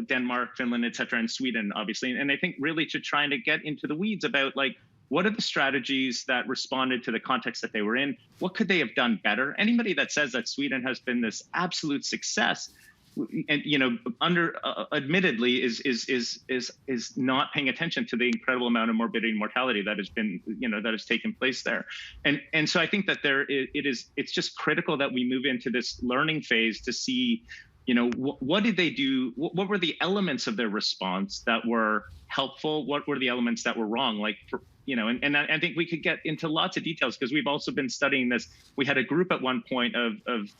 Denmark, Finland, et cetera, and Sweden, obviously. And I think really to trying to get into the weeds about, like, what are the strategies that responded to the context that they were in? What could they have done better? Anybody that says that Sweden has been this absolute success, and admittedly is not paying attention to the incredible amount of morbidity and mortality that has been, that has taken place there. And so I think that it's just critical that we move into this learning phase to see, what did they do? What were the elements of their response that were helpful? What were the elements that were wrong? Like, and I think we could get into lots of details, because we've also been studying this. We had a group at one point of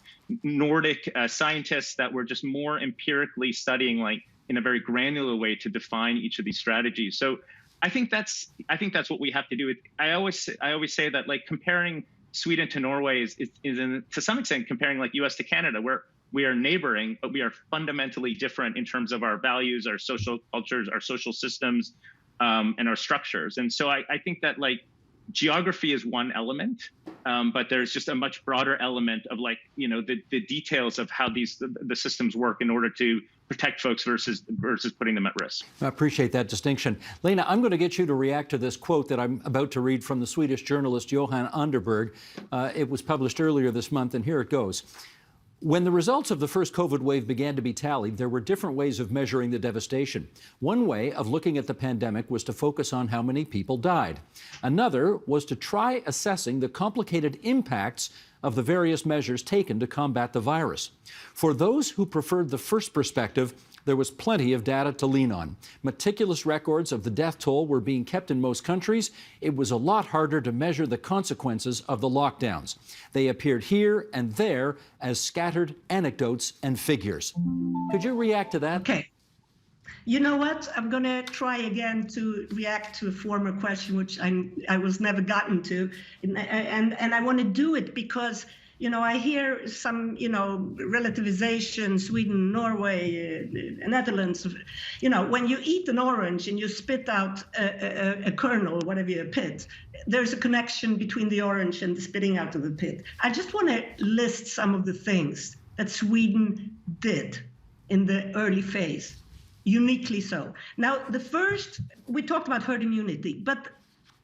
Nordic scientists that were just more empirically studying, like, in a very granular way to define each of these strategies. So I think that's what we have to do. I always say that, like, comparing Sweden to Norway is to some extent comparing, like, US to Canada, where we are neighboring, but we are fundamentally different in terms of our values, our social cultures, our social systems, and our structures. And so I think that, like, geography is one element, but there's just a much broader element of, like, the details of how the systems work in order to protect folks versus putting them at risk. I appreciate that distinction. Lena, I'm going to get you to react to this quote that I'm about to read from the Swedish journalist Johan Anderberg. It was published earlier this month, and here it goes. When the results of the first COVID wave began to be tallied, there were different ways of measuring the devastation. One way of looking at the pandemic was to focus on how many people died. Another was to try assessing the complicated impacts of the various measures taken to combat the virus. For those who preferred the first perspective, there was plenty of data to lean on. Meticulous records of the death toll were being kept in most countries. It was a lot harder to measure the consequences of the lockdowns. They appeared here and there as scattered anecdotes and figures. Could you react to that? Okay. You know what? I'm going to try again to react to a former question, which I was never gotten to. And I want to do it because, I hear some, relativization, Sweden, Norway, Netherlands. When you eat an orange and you spit out a kernel, whatever, a pit, there's a connection between the orange and the spitting out of the pit. I just want to list some of the things that Sweden did in the early phase, uniquely so. Now, we talked about herd immunity, but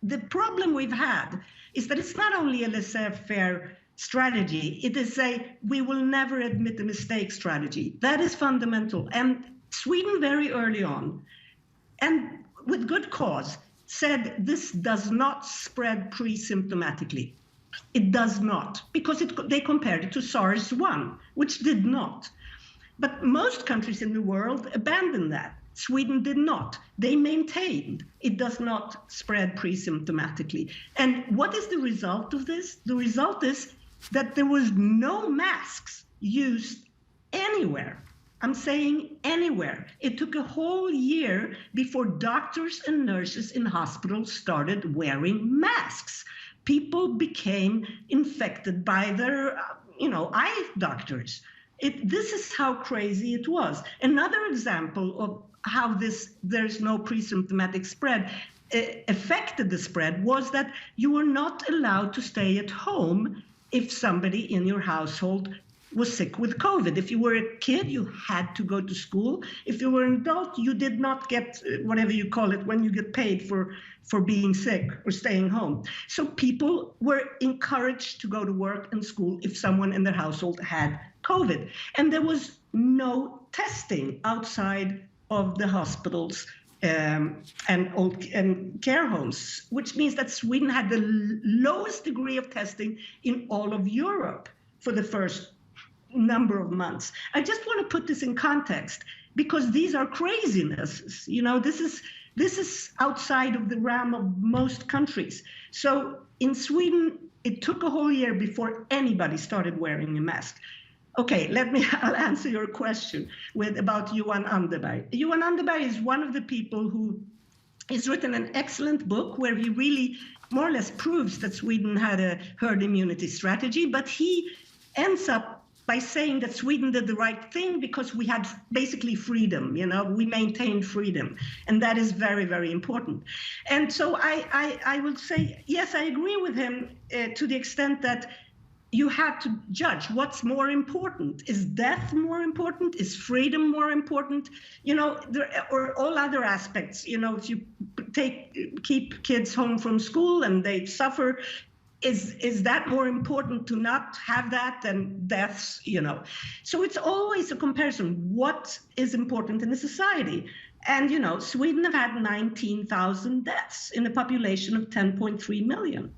the problem we've had is that it's not only a laissez-faire strategy, it is a we will never admit a mistake strategy. That is fundamental. And Sweden very early on, and with good cause, said this does not spread pre-symptomatically. It does not, because they compared it to SARS-1, which did not. But most countries in the world abandoned that. Sweden did not. They maintained it does not spread pre-symptomatically. And what is the result of this? The result is that there was no masks used anywhere. I'm saying anywhere. It took a whole year before doctors and nurses in hospitals started wearing masks. People became infected by their, eye doctors. This is how crazy it was. Another example of how there's no pre-symptomatic spread affected the spread was that you were not allowed to stay at home if somebody in your household was sick with COVID. If you were a kid, you had to go to school. If you were an adult, you did not get whatever you call it when you get paid for being sick or staying home. So people were encouraged to go to work and school if someone in their household had COVID. And there was no testing outside of the hospitals and care homes, which means that Sweden had the lowest degree of testing in all of Europe for the first number of months. I just want to put this in context because these are crazinesses. This is outside of the realm of most countries. So in Sweden, it took a whole year before anybody started wearing a mask. Okay, I'll answer your question about Johan Anderberg. Johan Anderberg is one of the people who has written an excellent book where he really more or less proves that Sweden had a herd immunity strategy, but he ends up by saying that Sweden did the right thing because we had basically freedom, we maintained freedom. And that is very, very important. And so I would say, yes, I agree with him to the extent that you have to judge what's more important. Is death more important? Is freedom more important? Or all other aspects, if you keep kids home from school and they suffer, is that more important to not have that than deaths, So it's always a comparison. What is important in a society? And, Sweden have had 19,000 deaths in a population of 10.3 million.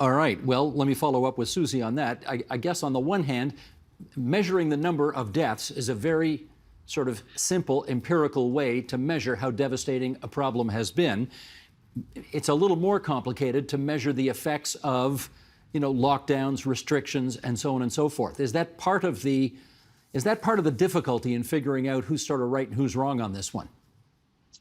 All right. Well, let me follow up with Susie on that. I guess on the one hand, measuring the number of deaths is a very sort of simple empirical way to measure how devastating a problem has been. It's a little more complicated to measure the effects of, lockdowns, restrictions, and so on and so forth. Is that part of the difficulty in figuring out who's sort of right and who's wrong on this one?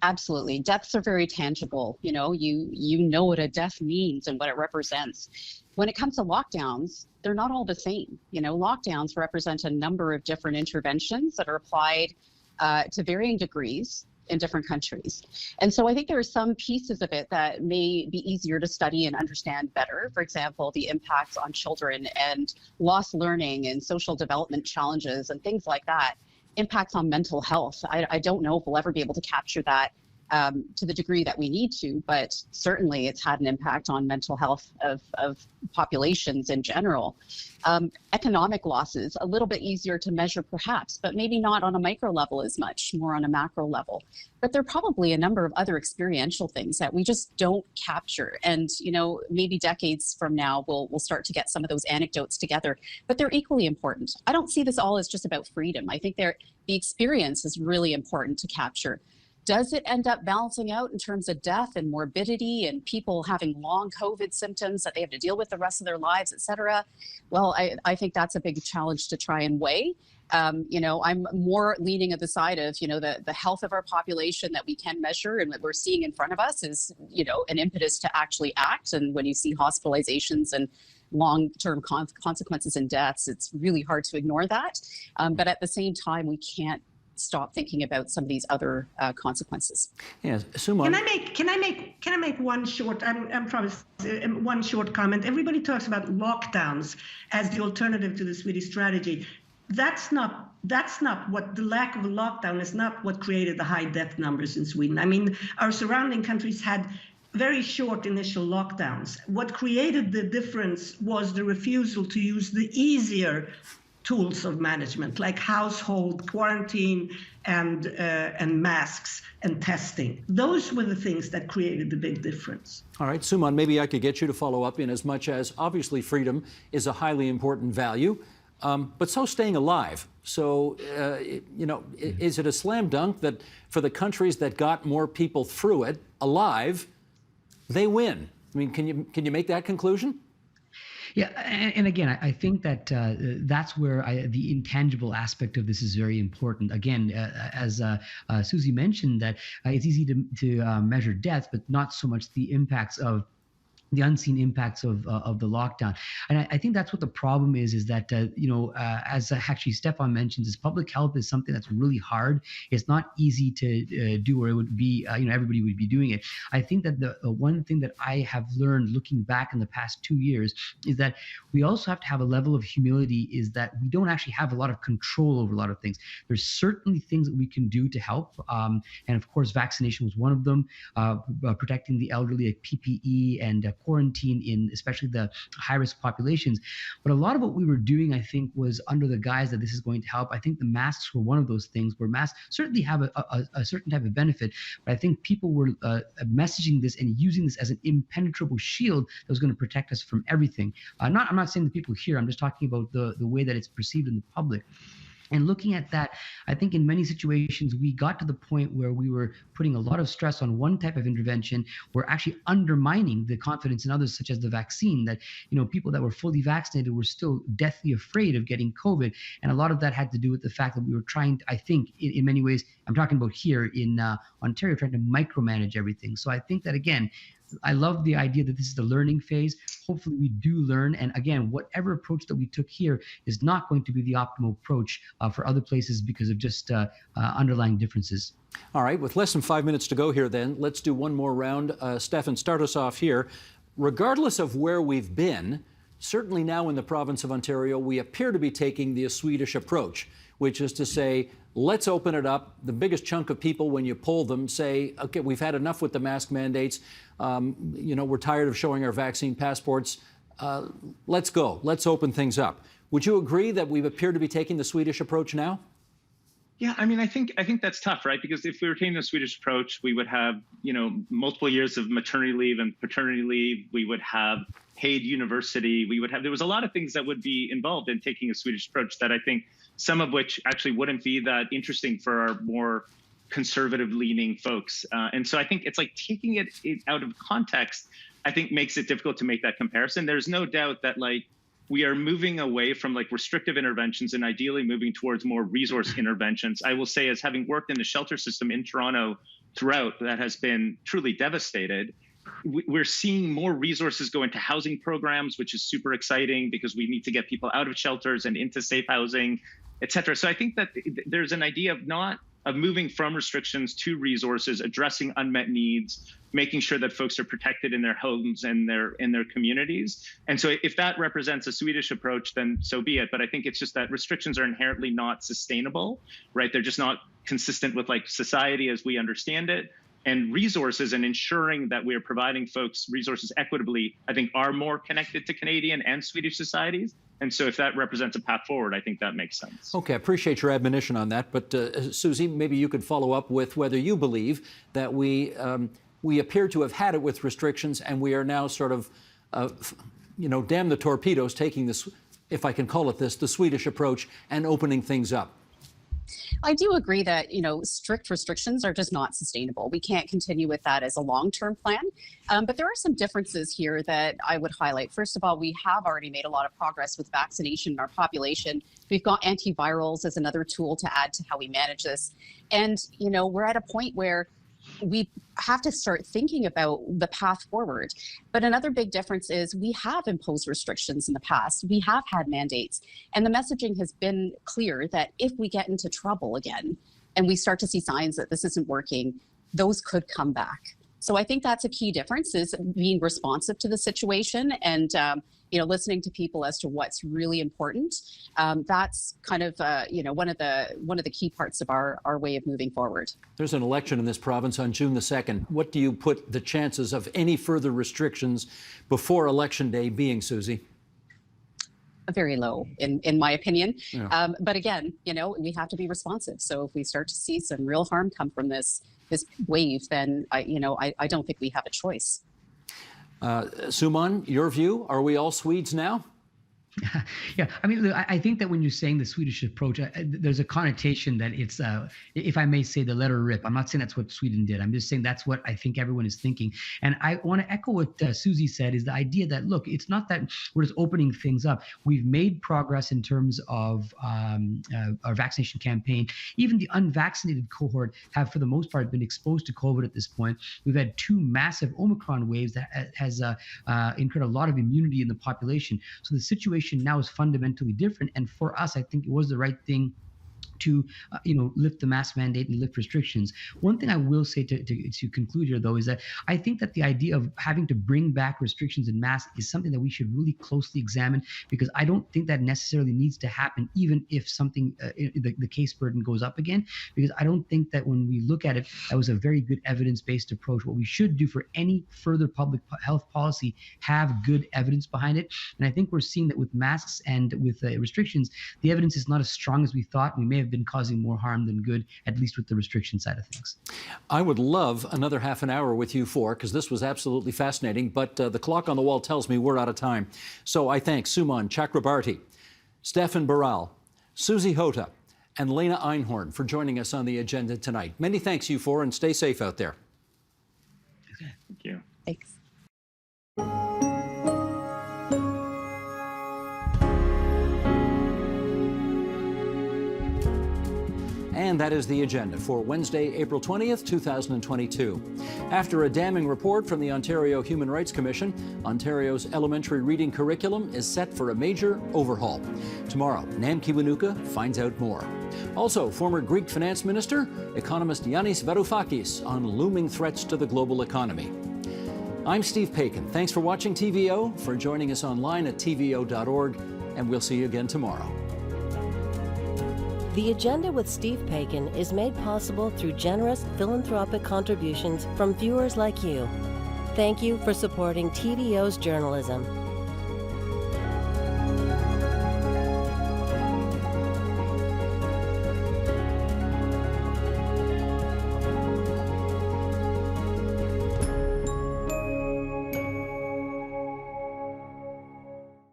Absolutely. Deaths are very tangible. You know what a death means and what it represents. When it comes to lockdowns, they're not all the same. Lockdowns represent a number of different interventions that are applied to varying degrees in different countries. And so I think there are some pieces of it that may be easier to study and understand better. For example, the impacts on children and lost learning and social development challenges and things like that. Impacts on mental health. I don't know if we'll ever be able to capture that to the degree that we need to, but certainly it's had an impact on mental health of populations in general. Economic losses, a little bit easier to measure perhaps, but maybe not on a micro level as much, more on a macro level. But there are probably a number of other experiential things that we just don't capture. And, maybe decades from now, we'll start to get some of those anecdotes together, but they're equally important. I don't see this all as just about freedom. I think the experience is really important to capture. Does it end up balancing out in terms of death and morbidity and people having long COVID symptoms that they have to deal with the rest of their lives, et cetera? Well, I think that's a big challenge to try and weigh. I'm more leaning at the side of, the health of our population that we can measure and that we're seeing in front of us is, an impetus to actually act. And when you see hospitalizations and long-term consequences and deaths, it's really hard to ignore that. But at the same time, we can't stop thinking about some of these other consequences. Yes, Suman. Can I make one short? I'm promised one short comment. Everybody talks about lockdowns as the alternative to the Swedish strategy. That's not what the lack of a lockdown is not what created the high death numbers in Sweden. I mean, our surrounding countries had very short initial lockdowns. What created the difference was the refusal to use the easier tools of management, like household quarantine and masks and testing. Those were the things that created the big difference. All right, Suman, maybe I could get you to follow up in as much as obviously freedom is a highly important value, but so staying alive. So, is it a slam dunk that for the countries that got more people through it alive, they win? I mean, can you make that conclusion? Yeah, and again, I think that that's where the intangible aspect of this is very important. Again, as Susie mentioned, that it's easy to measure death, but not so much the impacts of the unseen impacts of the lockdown. And I think that's what the problem is that, as actually Stefan mentions, is public health is something that's really hard. It's not easy to do, or it would be, everybody would be doing it. I think that the one thing that I have learned looking back in the past 2 years is that we also have to have a level of humility, is that we don't actually have a lot of control over a lot of things. There's certainly things that we can do to help. And of course, vaccination was one of them, protecting the elderly, like PPE and quarantine in especially the high-risk populations. But a lot of what we were doing, I think, was under the guise that this is going to help. I think the masks were one of those things where masks certainly have a certain type of benefit, but I think people were messaging this and using this as an impenetrable shield that was going to protect us from everything. I'm not saying the people here, I'm just talking about the way that it's perceived in the public. And looking at that, I think in many situations, we got to the point where we were putting a lot of stress on one type of intervention. We're actually undermining the confidence in others, such as the vaccine, that, people that were fully vaccinated were still deathly afraid of getting COVID. And a lot of that had to do with the fact that we were trying to, I think, in many ways, I'm talking about here in Ontario, trying to micromanage everything. So I think that, again, I love the idea that this is the learning phase. Hopefully we do learn. And again, whatever approach that we took here is not going to be the optimal approach for other places because of just underlying differences. All right, with less than 5 minutes to go here then, let's do one more round. Stefan, start us off here. Regardless of where we've been, certainly now in the province of Ontario, we appear to be taking the Swedish approach, which is to say, let's open it up. The biggest chunk of people, when you poll them, say, okay, we've had enough with the mask mandates. We're tired of showing our vaccine passports. Let's go. Let's open things up. Would you agree that we appear to be taking the Swedish approach now? Yeah, I mean, I think that's tough, right? Because if we were taking the Swedish approach, we would have, multiple years of maternity leave and paternity leave. We would have paid university. There was a lot of things that would be involved in taking a Swedish approach that I think some of which actually wouldn't be that interesting for our more conservative leaning folks. And so I think it's like taking it out of context, I think makes it difficult to make that comparison. There's no doubt that we are moving away from restrictive interventions and ideally moving towards more resource interventions. I will say, as having worked in the shelter system in Toronto throughout, that has been truly devastated. We're seeing more resources go into housing programs, which is super exciting because we need to get people out of shelters and into safe housing, et cetera. So I think that there's an idea of moving from restrictions to resources, addressing unmet needs, making sure that folks are protected in their homes and in their communities. And so if that represents a Swedish approach, then so be it. But I think it's just that restrictions are inherently not sustainable, right? They're just not consistent with society as we understand it. And resources and ensuring that we are providing folks resources equitably, I think, are more connected to Canadian and Swedish societies. And so if that represents a path forward, I think that makes sense. Okay, I appreciate your admonition on that. But Susie, maybe you could follow up with whether you believe that we appear to have had it with restrictions and we are now sort of, damn the torpedoes, taking this, if I can call it this, the Swedish approach and opening things up. I do agree that, strict restrictions are just not sustainable. We can't continue with that as a long-term plan. But there are some differences here that I would highlight. First of all, we have already made a lot of progress with vaccination in our population. We've got antivirals as another tool to add to how we manage this. And, we're at a point where we have to start thinking about the path forward. But another big difference is we have imposed restrictions in the past. We have had mandates. And the messaging has been clear that if we get into trouble again, and we start to see signs that this isn't working, those could come back. So I think that's a key difference, is being responsive to the situation and listening to people as to what's really important. That's kind of one of the key parts of our way of moving forward. There's an election in this province on June the 2nd. What do you put the chances of any further restrictions before Election Day being, Susie? Very low, in my opinion. Yeah. But again, we have to be responsive. So if we start to see some real harm come from this wave, then I don't think we have a choice. Suman, your view? Are we all Swedes now? Yeah, I mean, look, I think that when you're saying the Swedish approach, there's a connotation that it's, if I may say, the letter rip. I'm not saying that's what Sweden did. I'm just saying that's what I think everyone is thinking. And I want to echo what Susie said, is the idea that, look, it's not that we're just opening things up. We've made progress in terms of our vaccination campaign. Even the unvaccinated cohort have, for the most part, been exposed to COVID at this point. We've had 2 massive Omicron waves that has incurred a lot of immunity in the population. So the situation now is fundamentally different, and for us, I think it was the right thing to lift the mask mandate and lift restrictions. One thing I will say to conclude here, though, is that I think that the idea of having to bring back restrictions and masks is something that we should really closely examine, because I don't think that necessarily needs to happen, even if something, the case burden goes up again, because I don't think that when we look at it, that was a very good evidence-based approach. What we should do for any further public health policy, have good evidence behind it. And I think we're seeing that with masks and with restrictions, the evidence is not as strong as we thought. We may have been causing more harm than good, at least with the restriction side of things. I would love another half an hour with you four, because this was absolutely fascinating, but the clock on the wall tells me we're out of time. So I thank Suman Chakrabarti, Stefan Baral, Susie Hota, and Lena Einhorn for joining us on the agenda tonight. Many thanks, you four, and stay safe out there. Thank you. Thanks. And that is the agenda for Wednesday, April 20th, 2022. After a damning report from the Ontario Human Rights Commission, Ontario's elementary reading curriculum is set for a major overhaul. Tomorrow, Nam Kiwanuka finds out more. Also, former Greek finance minister, economist Yanis Varoufakis on looming threats to the global economy. I'm Steve Paikin. Thanks for watching TVO, for joining us online at tvo.org, and we'll see you again tomorrow. The Agenda with Steve Paikin is made possible through generous philanthropic contributions from viewers like you. Thank you for supporting TVO's journalism.